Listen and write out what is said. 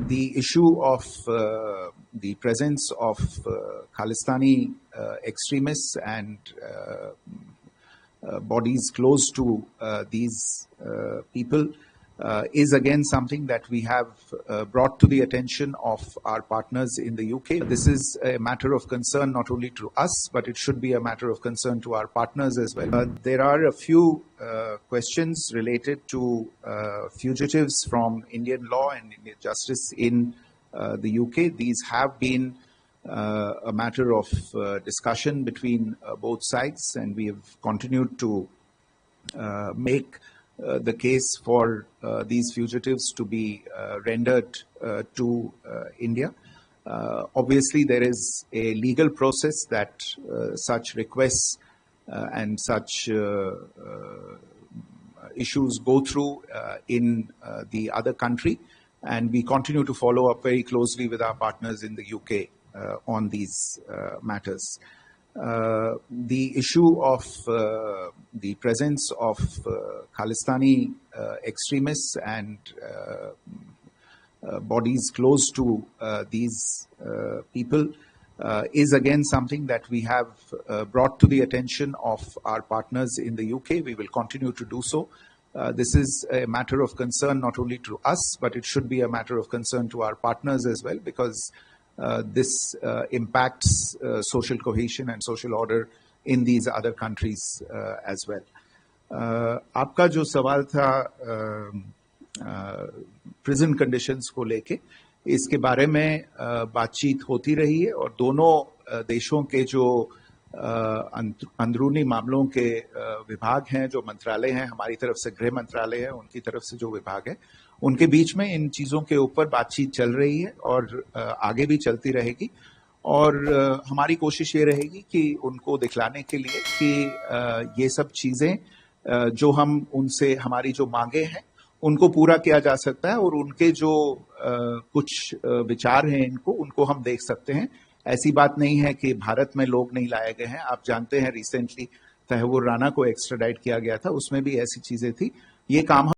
The issue of the presence of Khalistani extremists and bodies close to these people is again something that we have brought to the attention of our partners in the UK. This is a matter of concern not only to us, but it should be a matter of concern to our partners as well. There are a few questions related to fugitives from Indian law and Indian justice in the UK. These have been a matter of discussion between both sides, and we have continued to make the case for these fugitives to be rendered to India. Obviously, there is a legal process that such requests and such issues go through in the other country, and we continue to follow up very closely with our partners in the UK on these matters. The issue of the presence of Khalistani extremists and bodies close to these people is again something that we have brought to the attention of our partners in the UK. We will continue to do so. This is a matter of concern not only to us, but it should be a matter of concern to our partners as well, because this impacts social cohesion and social order in these other countries as well. आपका जो सवाल था prison conditions को लेके, इसके बारे में बातचीत होती रही है और दोनों देशों के जो अंदरूनी मामलों के विभाग हैं, जो मंत्रालय हैं, हमारी तरफ से गृह मंत्रालय है, उनकी तरफ से जो विभाग है, उनके बीच में इन चीज़ों के ऊपर बातचीत चल रही है और आगे भी चलती रहेगी। और हमारी कोशिश ये रहेगी कि उनको दिखलाने के लिए कि ये सब चीज़ें जो हम उनसे, हमारी जो मांगे हैं, उनको पूरा किया जा सकता है और उनके जो कुछ विचार हैं उनको हम देख सकते हैं। ऐसी बात नहीं है कि भारत में लोग नहीं लाए गए हैं। आप जानते हैं रिसेंटली तहव्वुर राना को एक्स्ट्राडाइट किया गया था, उसमें भी ऐसी चीज़ें थी। ये काम